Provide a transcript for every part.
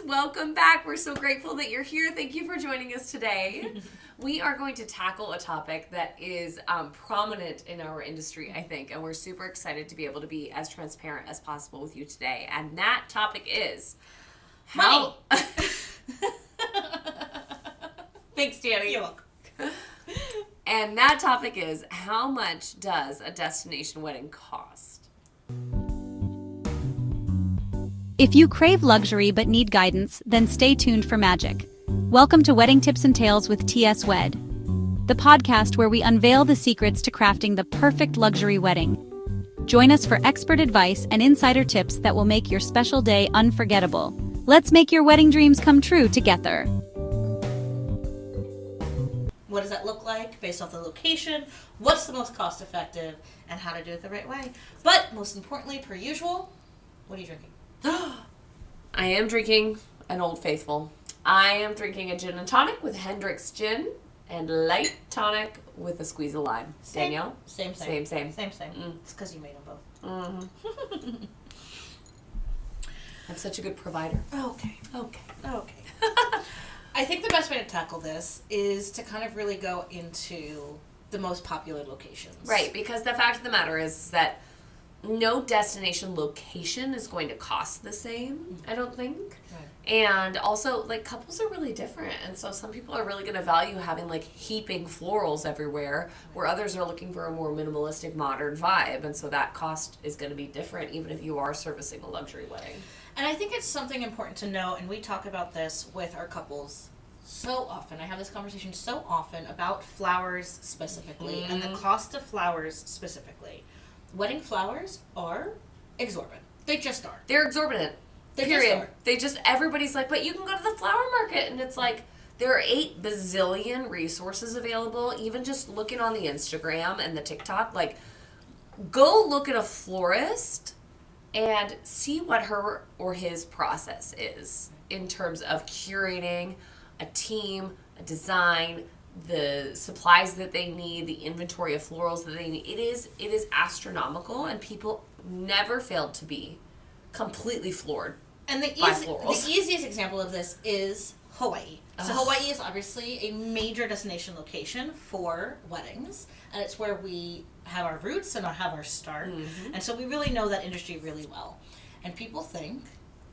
welcome back. We're so grateful that you're here. Thank you for joining us today. We are going to tackle a topic that is prominent in our industry, I think, and we're super excited to be able to be as transparent as possible with you today. And that topic is how... Thanks, Danny. You're welcome. And that topic is, how much does a destination wedding cost? If you crave luxury but need guidance, then stay tuned for magic. Welcome to Wedding Tips and Tales with T.S. Wed, the podcast where we unveil the secrets to crafting the perfect luxury wedding. Join us for expert advice and insider tips that will make your special day unforgettable. Let's make your wedding dreams come true together. What does that look like based off the location? What's the most cost effective? And how to do it the right way. But most importantly, per usual, what are you drinking? I am drinking an Old Faithful. I am drinking a gin and tonic with Hendrick's Gin and light tonic with a squeeze of lime. Danielle? Same. Same. It's because you made them both. Mm-hmm. I'm such a good provider. Okay. I think the best way to tackle this is to kind of really go into the most popular locations. Right, because the fact of the matter is that no destination location is going to cost the same, I don't think. Right. And also, like, couples are really different. And so some people are really going to value having, like, heaping florals everywhere, where others are looking for a more minimalistic, modern vibe. And so that cost is going to be different, even if you are servicing a luxury wedding. And I think it's something important to know, and we talk about this with our couples so often. I have this conversation so often about flowers specifically, and the cost of flowers specifically. Wedding flowers are exorbitant. They just are. They're exorbitant. Period. Everybody's like, but you can go to the flower market. And it's like, there are 8 bazillion resources available. Even just looking on the Instagram and the TikTok, like, go look at a florist and see what her or his process is in terms of curating a team, a design, the supplies that they need, the inventory of florals that they need. It is astronomical, and people never failed to be completely floored and the by florals. The easiest example of this is Hawaii. So Hawaii is obviously a major destination location for weddings, and it's where we have our roots and have our start. Mm-hmm. And so we really know that industry really well. And people think,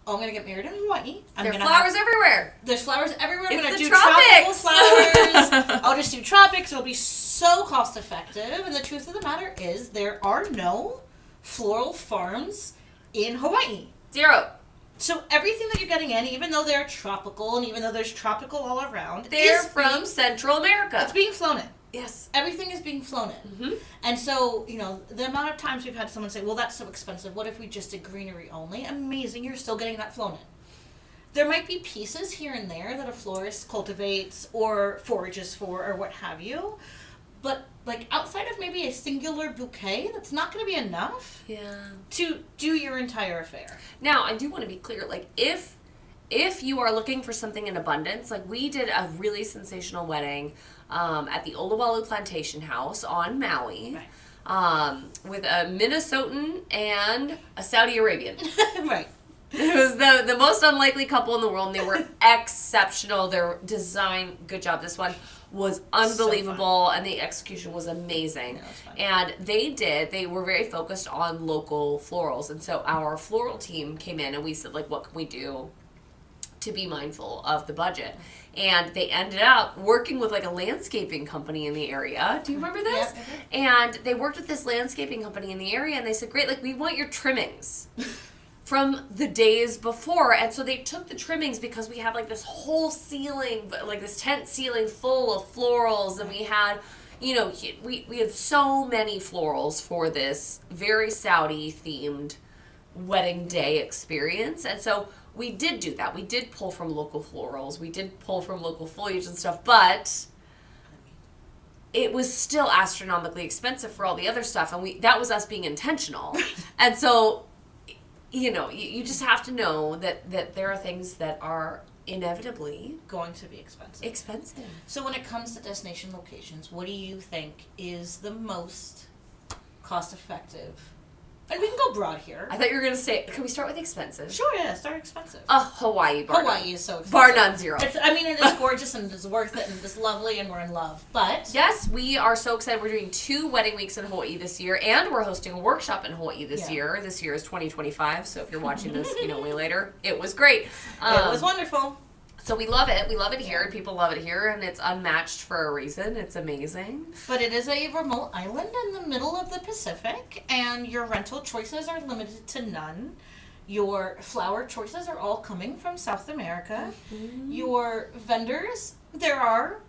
oh, I'm going to get married in Hawaii. There's flowers everywhere. There's flowers everywhere. I'm It's going to the do tropics. tropical flowers. I'll just do tropics. It'll be so cost effective. And the truth of the matter is there are no floral farms in Hawaii. 0. So everything that you're getting in, even though they're tropical and even though there's tropical all around, they're from Central America. It's being flown in. Yes. Everything is being flown in. Mm-hmm. And so, the amount of times we've had someone say, well, that's so expensive. What if we just did greenery only? Amazing. You're still getting that flown in. There might be pieces here and there that a florist cultivates or forages for or what have you. But, like, outside of maybe a singular bouquet, that's not going to be enough to do your entire affair. Now, I do want to be clear. Like, if you are looking for something in abundance, like we did a really sensational wedding at the Oluwalu Plantation House on Maui, right. With a Minnesotan and a Saudi Arabian. Right. It was the most unlikely couple in the world, and they were exceptional. Their design, good job. This one was unbelievable, and the execution was amazing. Yeah, and they were very focused on local florals. And so our floral team came in, and we said, like, what can we do to be mindful of the budget? And they ended up working with, like, a landscaping company in the area. Do you remember this? Yeah. And they worked with this landscaping company in the area, and they said, great, like, we want your trimmings from the days before. And so they took the trimmings, because we had, like, this whole ceiling, like this tent ceiling full of florals, and we had, we had so many florals for this very Saudi themed wedding day experience. And so we did do that. We did pull from local florals. We did pull from local foliage and stuff, but it was still astronomically expensive for all the other stuff, and that was us being intentional. And so, you just have to know that there are things that are inevitably going to be expensive. So when it comes to destination locations, what do you think is the most cost-effective And we can go broad here. I thought you were going to say, can we start with expensive? Sure, yeah, start expensive. Hawaii, bar none. Hawaii is so expensive. Bar none, zero. It is gorgeous and it's worth it and it's lovely and we're in love. But yes, we are so excited. We're doing 2 wedding weeks in Hawaii this year, and we're hosting a workshop in Hawaii this year. This year is 2025, so if you're watching this, way later, it was great. It was wonderful. So we love it. We love it here, and people love it here, and it's unmatched for a reason. It's amazing. But it is a remote island in the middle of the Pacific, and your rental choices are limited to none. Your flower choices are all coming from South America. Mm-hmm. Your vendors, there are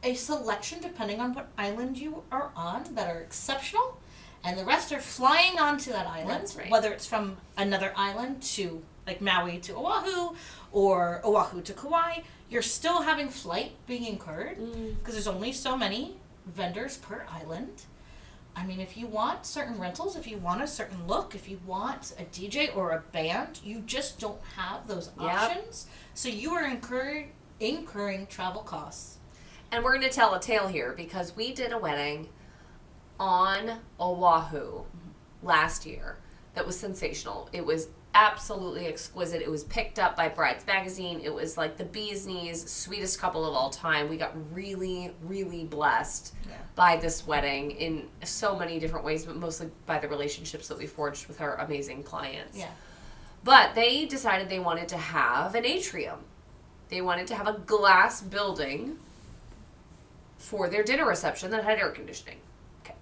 a selection depending on what island you are on that are exceptional, and the rest are flying onto that island, That's right. whether it's from another island to like Maui to Oahu or Oahu to Kauai. You're still having flight being incurred because there's only so many vendors per island. I mean, if you want certain rentals, if you want a certain look, if you want a DJ or a band, you just don't have those options. So you are incurring travel costs. And we're going to tell a tale here because we did a wedding on Oahu last year that was sensational. It was absolutely exquisite. It was picked up by Brides Magazine. It was like the bee's knees, sweetest couple of all time. We got really, really blessed by this wedding in so many different ways, but mostly by the relationships that we forged with our amazing clients. Yeah. But they decided they wanted to have an atrium. They wanted to have a glass building for their dinner reception that had air conditioning. Okay.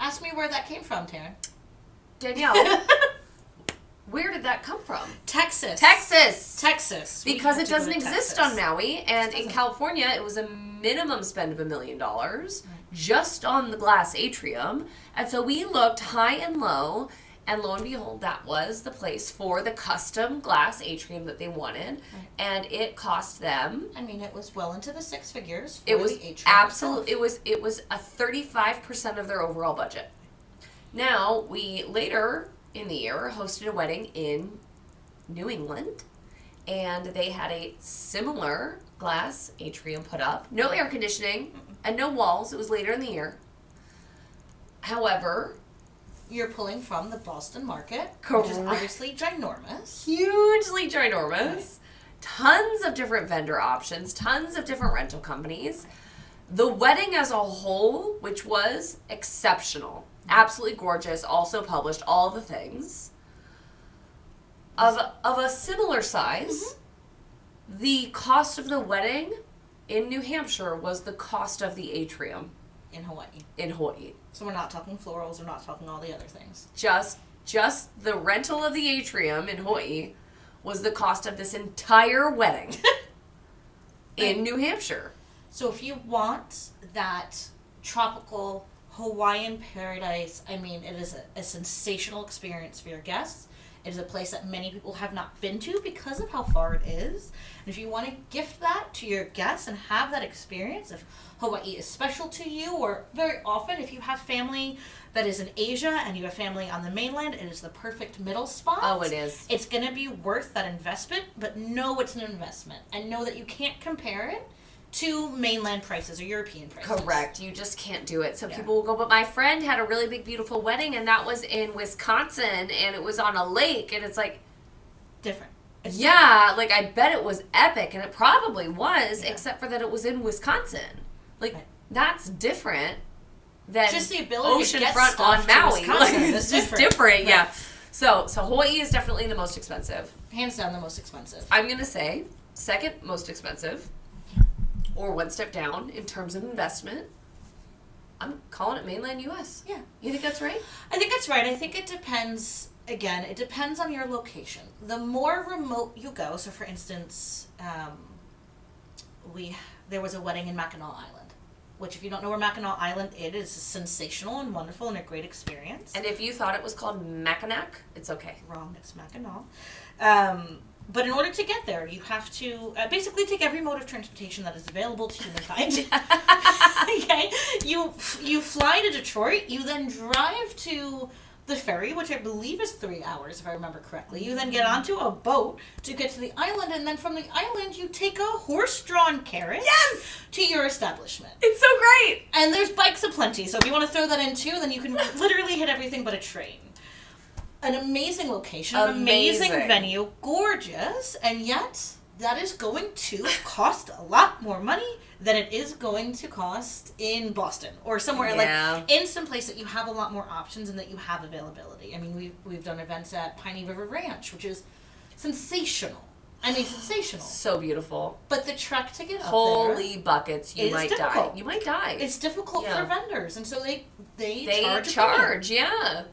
Ask me where that came from, Taryn. Danielle, where did that come from? Texas. Because it doesn't exist on Maui, and in California, it was a minimum spend of $1 million just on the glass atrium. And so we looked high and low, and lo and behold, that was the place for the custom glass atrium that they wanted, and it cost them. I mean, it was well into the 6 figures. It was absolutely. It was a 35% of their overall budget. Now we later in the year hosted a wedding in New England, and they had a similar glass atrium put up. No air conditioning and no walls. It was later in the year. However, you're pulling from the Boston market, correct, which is obviously ginormous. Hugely ginormous. Right. Tons of different vendor options, tons of different rental companies. The wedding as a whole, which was exceptional, absolutely gorgeous, also published, all the things. Of a similar size, the cost of the wedding in New Hampshire was the cost of the atrium. In Hawaii. So we're not talking florals, we're not talking all the other things. Just the rental of the atrium in Hawaii was the cost of this entire wedding in New Hampshire. So if you want that tropical Hawaiian paradise, I mean, it is a sensational experience for your guests. It is a place that many people have not been to because of how far it is. And if you want to gift that to your guests and have that experience, if Hawaii is special to you, or very often if you have family that is in Asia and you have family on the mainland, it is the perfect middle spot. Oh, it is. It's going to be worth that investment, but know it's an investment and know that you can't compare it to mainland prices or European prices. Correct. You just can't do it. So people will go, but my friend had a really big, beautiful wedding, and that was in Wisconsin, and it was on a lake, and it's like... different. It's different. Like, I bet it was epic, and it probably was, except for that it was in Wisconsin. Like, that's different than just the ability oceanfront to get stuff on Maui. To Wisconsin it's just different, yeah. So Hawaii is definitely the most expensive. Hands down the most expensive. I'm going to say second most expensive, or one step down in terms of investment. I'm calling it Mainland U.S. Yeah. You think that's right? I think that's right. I think it depends, again, it depends on your location. The more remote you go, so for instance, there was a wedding in Mackinac Island, which if you don't know where Mackinac Island is, it is sensational and wonderful and a great experience. And if you thought it was called Mackinac, it's okay. Wrong, it's Mackinac. But in order to get there, you have to basically take every mode of transportation that is available to humankind. Okay? You fly to Detroit, you then drive to the ferry, which I believe is 3 hours, if I remember correctly. You then get onto a boat to get to the island, and then from the island, you take a horse-drawn carriage to your establishment. It's so great! And there's bikes aplenty, so if you want to throw that in too, then you can literally hit everything but a train. an amazing location, an amazing venue, gorgeous, and yet that is going to cost a lot more money than it is going to cost in Boston or somewhere like in some place that you have a lot more options and that you have availability. I mean, we've done events at Piney River Ranch, which is sensational. I mean, sensational. So beautiful. But the trek to get up there, holy buckets, you might difficult. die. You might die. It's difficult for vendors, and so they charge, yeah.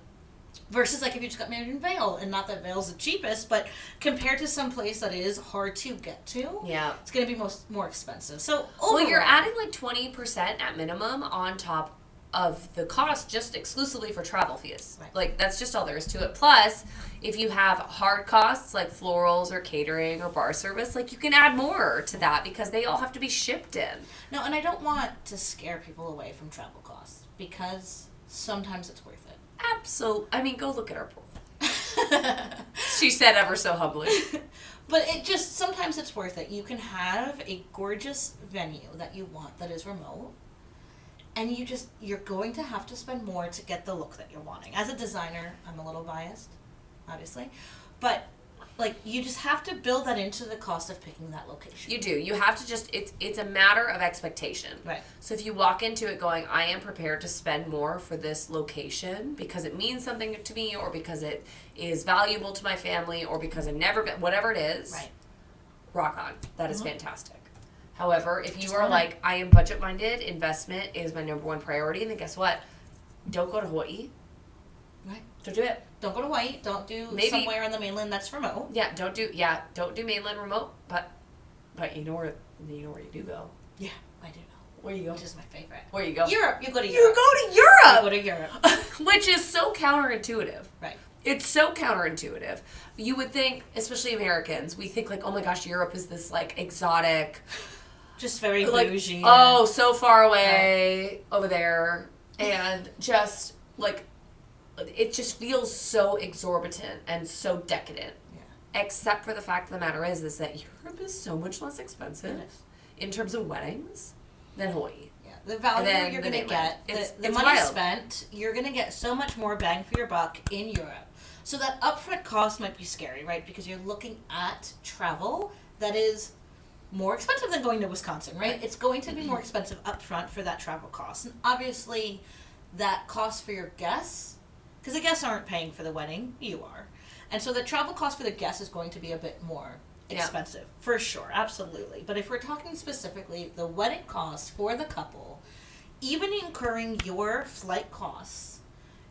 Versus like if you just got married in Vail, and not that Vail's the cheapest, but compared to some place that is hard to get to, it's going to be more expensive. So overall, well, you're adding like 20% at minimum on top of the cost just exclusively for travel fees. Right. Like that's just all there is to it. Plus, if you have hard costs like florals or catering or bar service, like you can add more to that because they all have to be shipped in. No, and I don't want to scare people away from travel costs because sometimes it's worth it. Absolutely. I mean, go look at our profile. She said ever so humbly. But it just, sometimes it's worth it. You can have a gorgeous venue that you want that is remote, and you're going to have to spend more to get the look that you're wanting. As a designer, I'm a little biased, obviously, but like you just have to build that into the cost of picking that location. You do. You have to just, it's a matter of expectation. Right. So if you walk into it going, I am prepared to spend more for this location because it means something to me or because it is valuable to my family or because I've never been, whatever it is, right. Rock on. That is fantastic. However, if you are like, I am budget minded, investment is my number one priority, then guess what? Don't go to Hawaii. Right. Don't do it. Don't go to Hawaii. Don't do somewhere on the mainland that's remote. Yeah, don't do mainland remote, but you know where you do go. Yeah, I do know. Where you go? Which is my favorite. Where you go? Europe. You go to Europe. You go to Europe. You go to Europe. Which is so counterintuitive. Right. It's so counterintuitive. You would think, especially Americans, we think like, oh my gosh, Europe is this like exotic, just very like, bougie. Oh, so far away over there, and just like. It just feels so exorbitant and so decadent. Yeah. Except for the fact of the matter is that Europe is so much less expensive in terms of weddings than Hawaii. Yeah. The value you're going to get, the money spent, you're going to get so much more bang for your buck in Europe. So that upfront cost might be scary, right? Because you're looking at travel that is more expensive than going to Wisconsin, right? It's going to be more expensive upfront for that travel cost. And obviously that cost for your guests, because the guests aren't paying for the wedding, you are. And so the travel cost for the guests is going to be a bit more expensive, for sure, absolutely. But if we're talking specifically the wedding costs for the couple, even incurring your flight costs,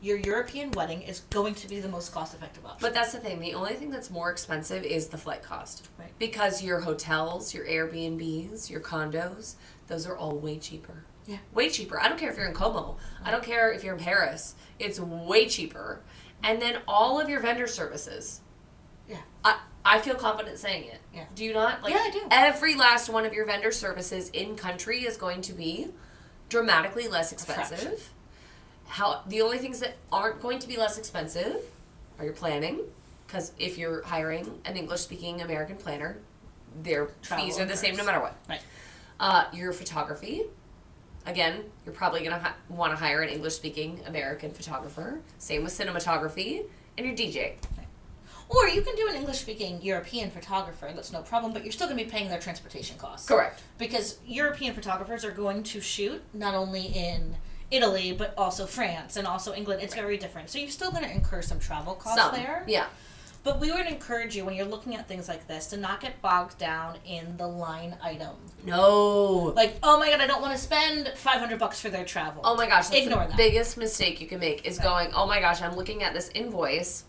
your European wedding is going to be the most cost-effective option. But that's the thing. The only thing that's more expensive is the flight cost. Right. Because your hotels, your Airbnbs, your condos, those are all way cheaper. Yeah. Way cheaper. I don't care if you're in Como. I don't care if you're in Paris. It's way cheaper. And then all of your vendor services. Yeah. I feel confident saying it. Yeah. Do you not? Like, yeah, I do. Every last one of your vendor services in country is going to be dramatically less expensive. The only things that aren't going to be less expensive are your planning. Because if you're hiring an English-speaking American planner, their fees are the same no matter what. Right. Your photography. Again, you're probably going to want to hire an English-speaking American photographer. Same with cinematography and your DJ. Right. Or you can do an English-speaking European photographer. That's no problem, but you're still going to be paying their transportation costs. Correct. Because European photographers are going to shoot not only in Italy, but also France and also England. It's very different. So you're still going to incur some travel costs there. Yeah. But we would encourage you, when you're looking at things like this, to not get bogged down in the line item. No. Like, oh my God, I don't want to spend $500 for their travel. Oh my gosh, that's Ignore the that. biggest mistake you can make is going, oh my gosh, I'm looking at this invoice,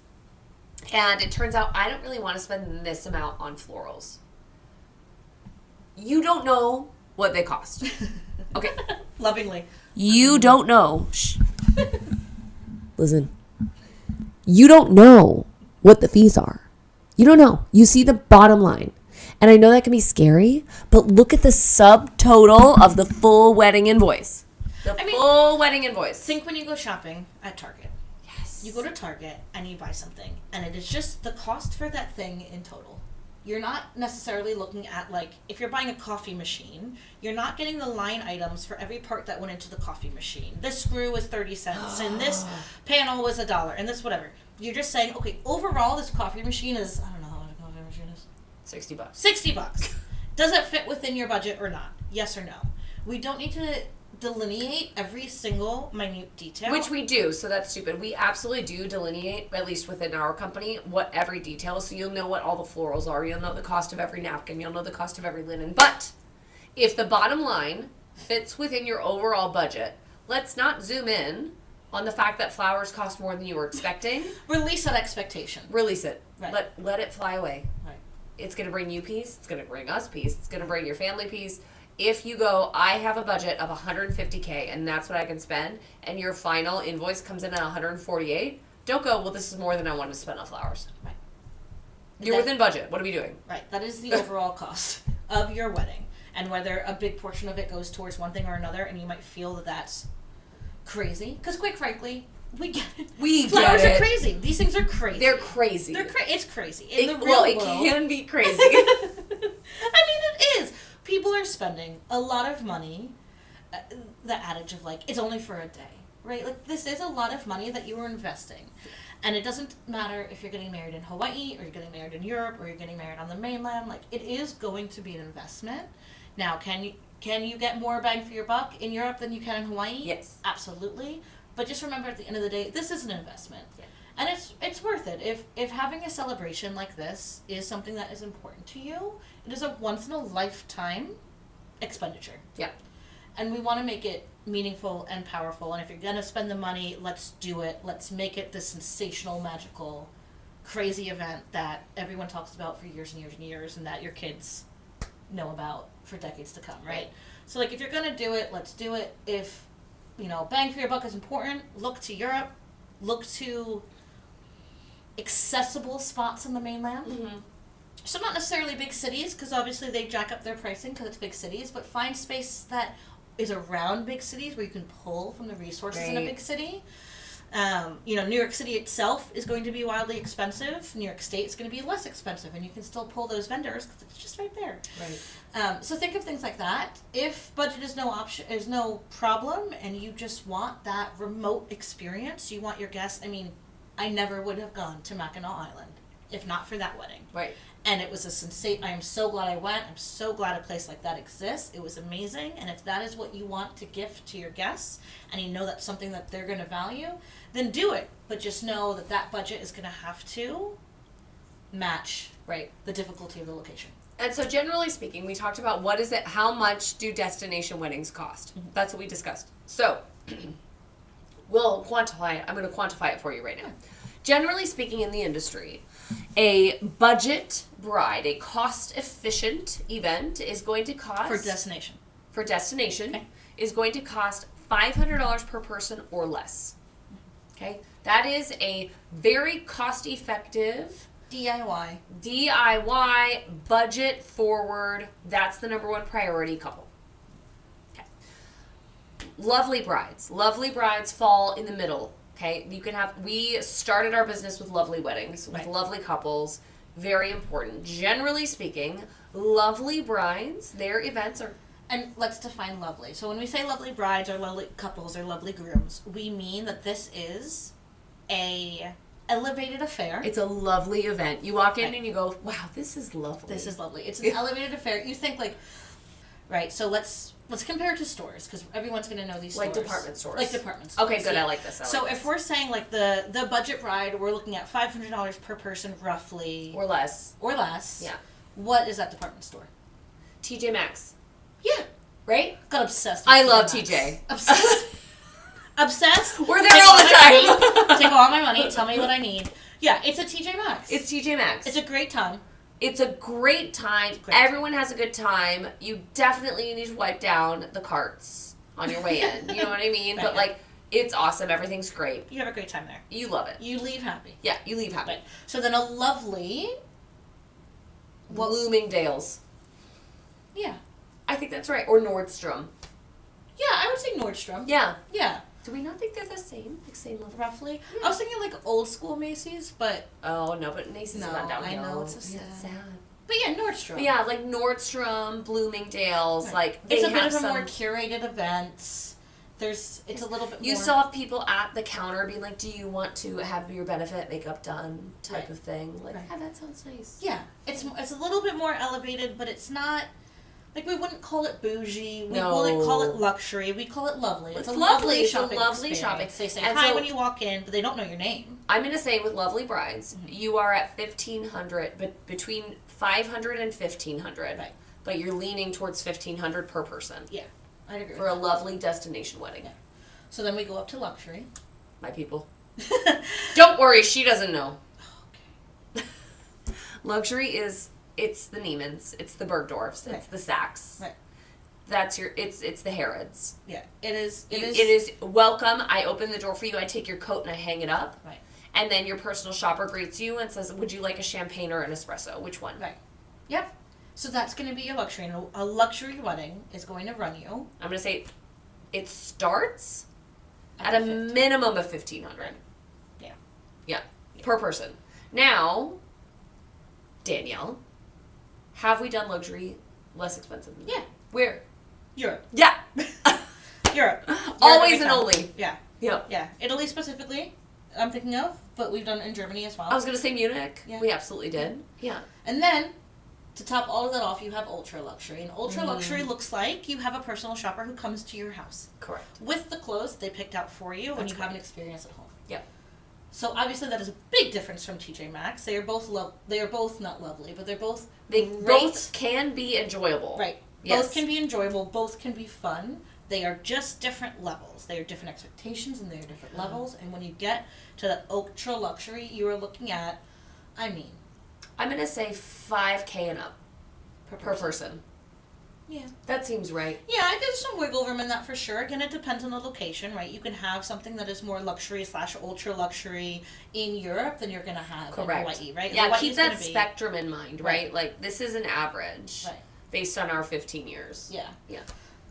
and it turns out I don't really want to spend this amount on florals. You don't know what they cost. Okay. Lovingly. You don't know. Shh. Listen. You don't know what the fees are. You don't know. You see the bottom line. And I know that can be scary, but look at the subtotal of the full wedding invoice. Full wedding invoice. Think when you go shopping at Target. Yes. You go to Target and you buy something, and it is just the cost for that thing in total. You're not necessarily looking at, like, if you're buying a coffee machine, you're not getting the line items for every part that went into the coffee machine. This screw was 30 cents, and this panel was $1, and this whatever. you're just saying, okay, overall, this coffee machine is, I don't know how much a coffee machine is. $60. $60. Does it fit within your budget or not? Yes or no? We don't need to delineate every single minute detail. Which we do, so that's stupid. We absolutely do delineate, at least within our company, what every detail is. So you'll know what all the florals are. You'll know the cost of every napkin. You'll know the cost of every linen. But if the bottom line fits within your overall budget, let's not zoom in on the fact that flowers cost more than you were expecting. Release that expectation. Release it. Right. Let it fly away. Right. It's going to bring you peace. It's going to bring us peace. It's going to bring your family peace. If you go, I have a budget of $150K and that's what I can spend, and your final invoice comes in at $148, don't go, well, this is more than I wanted to spend on flowers. Right. You're within budget. What are we doing? Right. That is the overall cost of your wedding. And whether a big portion of it goes towards one thing or another, and you might feel that that's crazy. Because quite frankly, we get it. Flowers are crazy. These things are crazy. They're crazy. It's crazy. In the real world. It can be crazy. I mean, it is. People are spending a lot of money. The adage of, like, it's only for a day, right? Like, this is a lot of money that you are investing. And it doesn't matter if you're getting married in Hawaii, or you're getting married in Europe, or you're getting married on the mainland. Like, it is going to be an investment. Now, can you get more bang for your buck in Europe than you can in Hawaii? Yes. Absolutely. But just remember, at the end of the day, this is an investment. Yeah. And it's worth it. If having a celebration like this is something that is important to you, it is a once-in-a-lifetime expenditure. Yeah. And we want to make it meaningful and powerful. And if you're going to spend the money, let's do it. Let's make it this sensational, magical, crazy event that everyone talks about for years and years and years, and that your kids know about for decades to come, right? So, like, if you're going to do it, let's do it. If, bang for your buck is important, look to Europe. Look to accessible spots in the mainland. Mm-hmm. So not necessarily big cities, because obviously they jack up their pricing because it's big cities, but find space that is around big cities where you can pull from the resources in a big city. New York City itself is going to be wildly expensive. New York State is going to be less expensive, and you can still pull those vendors because it's just right there. Right. So think of things like that. If budget is no problem, and you just want that remote experience, you want your guests. I mean, I never would have gone to Mackinac Island if not for that wedding. Right. And it was a sensation. I am so glad I went. I'm so glad a place like that exists. It was amazing. And if that is what you want to gift to your guests, and you know that's something that they're going to value, then do it. But just know that that budget is going to have to match the difficulty of the location. And so generally speaking, we talked about how much do destination weddings cost? Mm-hmm. That's what we discussed. So we'll quantify it. I'm going to quantify it for you right now. Generally speaking in the industry, a budget bride, a cost-efficient event is going to cost... For destination, okay. Is going to cost $500 per person or less. Okay? That is a very cost-effective... DIY, budget-forward, that's the number one priority couple. Okay. Lovely brides. Lovely brides fall in the middle. Okay, we started our business with lovely weddings, with lovely couples, very important. Generally speaking, lovely brides, their events are... And let's define lovely. So when we say lovely brides or lovely couples or lovely grooms, we mean that this is a elevated affair. It's a lovely event. You walk in and you go, wow, this is lovely. This is lovely. It's an elevated affair. You think so let's compare it to stores, because everyone's going to know these stores. Like department stores. Okay, good. I like this. If we're saying the budget bride, we're looking at $500 per person roughly. Or less. Yeah. What is that department store? TJ Maxx. Yeah. Right? Got obsessed with I love TJ. Obsessed? We're there all the time. Take all my money. Tell me what I need. Yeah, it's a TJ Maxx. It's TJ Maxx. It's a great time. It's a great time. Everyone has a good time. You definitely need to wipe down the carts on your way in. You know what I mean? But it's awesome. Everything's great. You have a great time there. You love it. You leave happy. Yeah, you leave happy. Right. So then a lovely... Bloomingdale's. Yeah. I think that's right. Or Nordstrom. Yeah, I would say Nordstrom. Yeah. Yeah. Do we not think they're the same? Like same level? Roughly. Yeah. I was thinking old school Macy's, but... Oh, no, but Macy's is not down. I know, it's sad. But yeah, Nordstrom. But yeah, Nordstrom, Bloomingdale's, right. It's a bit of a more curated event. it's a little bit more. You still have people at the counter being like, do you want to have your benefit makeup done type of thing. Like, yeah, that sounds nice. Yeah. It's a little bit more elevated, but it's not, like, we wouldn't call it bougie. We wouldn't call it luxury. We call it lovely. It's a lovely shopping experience. They say hi when you walk in, but they don't know your name. I'm going to say with Lovely Brides, you are at $1,500, but between $500 and $1,500. Right. But you're leaning towards $1,500 per person. Yeah. I'd agree for a lovely destination wedding. Yeah. So then we go up to luxury. My people. Don't worry, she doesn't know. Okay. Luxury it's the Neiman's, it's the Bergdorf's, it's the Saks. Right. That's it's the Harrods. Yeah. It is welcome. I open the door for you, I take your coat and I hang it up. Right. And then your personal shopper greets you and says, would you like a champagne or an espresso? Which one? Right. Yep. So that's going to be your luxury. And a luxury wedding is going to run you. I'm going to say it starts at a minimum of $1,500. Yeah. Yeah. Per person. Now, Danielle, have we done luxury less expensive than that? Yeah. Where? Europe. Yeah. Europe. Always and only. Yeah. Yeah. Yeah. Italy specifically, I'm thinking of, but we've done it in Germany as well. I was going to say Munich. Yeah. We absolutely did. Yeah. And then, to top all of that off, you have ultra luxury. And ultra luxury looks like you have a personal shopper who comes to your house. Correct. With the clothes they picked out for you, and you have an experience at home. Yep. So obviously that is a big difference from TJ Maxx. They are both not lovely, but they're both both can be enjoyable. Right. Yes. Both can be enjoyable. Both can be fun. They are just different levels. They are different expectations and they are different levels. And when you get to that ultra luxury, you are looking at, I'm going to say $5,000 and up per person. Yeah. That seems right. Yeah, there's some wiggle room in that for sure. Again, it depends on the location, right? You can have something that is more luxury / ultra luxury in Europe than you're going to have in Hawaii, right? Yeah, Hawaii's keep that spectrum in mind, right? Like, this is an average based on our 15 years. Yeah. Yeah.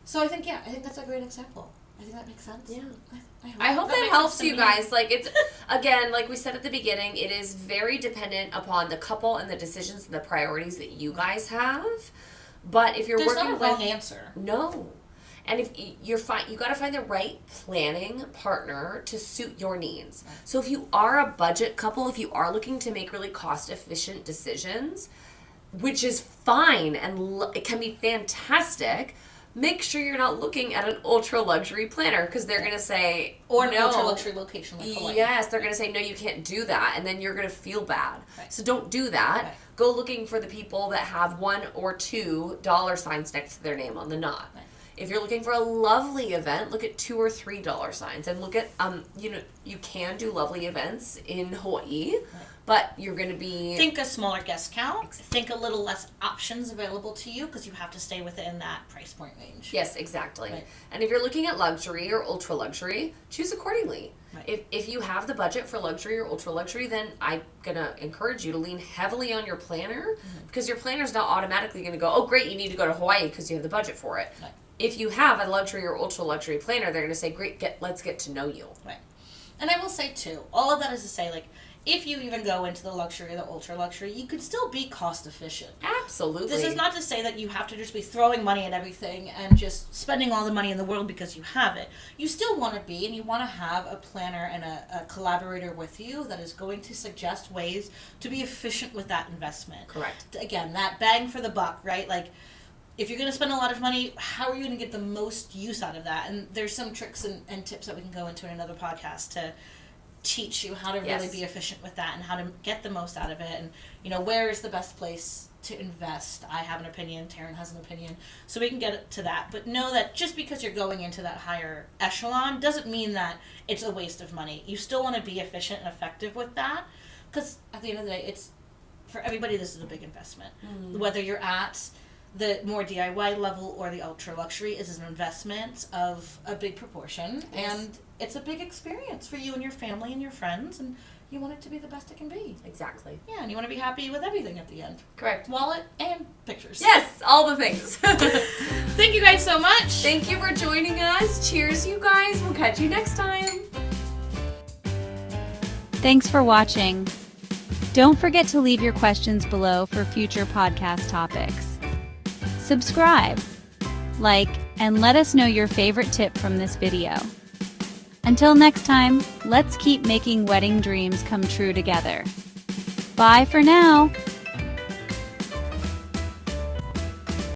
So I think that's a great example. I think that makes sense. Yeah. I hope that helps you guys. Like, it's, again, like we said at the beginning, it is very dependent upon the couple and the decisions and the priorities that you guys have. But if you're There's working not a wrong answer. No. And if you got to find the right planning partner to suit your needs. Right. So if you are a budget couple, if you are looking to make really cost-efficient decisions, which is fine and it can be fantastic, make sure you're not looking at an ultra-luxury planner because they're going to say, or an ultra-luxury location like Hawaii. Yes, they're going to say, no, you can't do that, and then you're going to feel bad. Right. So don't do that. Right. Go looking for the people that have $1 or $2 signs next to their name on the knot. Right. If you're looking for a lovely event, look at $2 or $3 signs, and look at you can do lovely events in Hawaii, but you're going to be think a smaller guest count. Think a little less options available to you because you have to stay within that price point range. Yes, exactly. Right. And if you're looking at luxury or ultra luxury, choose accordingly. Right. If you have the budget for luxury or ultra luxury, then I'm going to encourage you to lean heavily on your planner because your planner's not automatically going to go, oh, great, you need to go to Hawaii because you have the budget for it. Right. If you have a luxury or ultra luxury planner, they're going to say, great, let's get to know you. Right. And I will say, too, all of that is to say, like, if you even go into the luxury or the ultra luxury, you could still be cost efficient. Absolutely. This is not to say that you have to just be throwing money at everything and just spending all the money in the world because you have it. You still want to be, and you want to have a planner and a collaborator with you that is going to suggest ways to be efficient with that investment. Correct. Again, that bang for the buck, right? Like, if you're going to spend a lot of money, how are you going to get the most use out of that? And there's some tricks and tips that we can go into in another podcast to teach you how to really be efficient with that and how to get the most out of it. And, where is the best place to invest? I have an opinion. Taryn has an opinion. So we can get to that. But know that just because you're going into that higher echelon doesn't mean that it's a waste of money. You still want to be efficient and effective with that because at the end of the day, it's for everybody, this is a big investment. Whether you're at the more DIY level or the ultra luxury is an investment of a big proportion, and it's a big experience for you and your family and your friends, and you want it to be the best it can be. Exactly. Yeah, and you want to be happy with everything at the end. Correct. Wallet and pictures. Yes, all the things. Thank you guys so much. Thank you for joining us. Cheers, you guys. We'll catch you next time. Thanks for watching. Don't forget to leave your questions below for future podcast topics. Subscribe, like, and let us know your favorite tip from this video. Until next time, let's keep making wedding dreams come true together. Bye for now!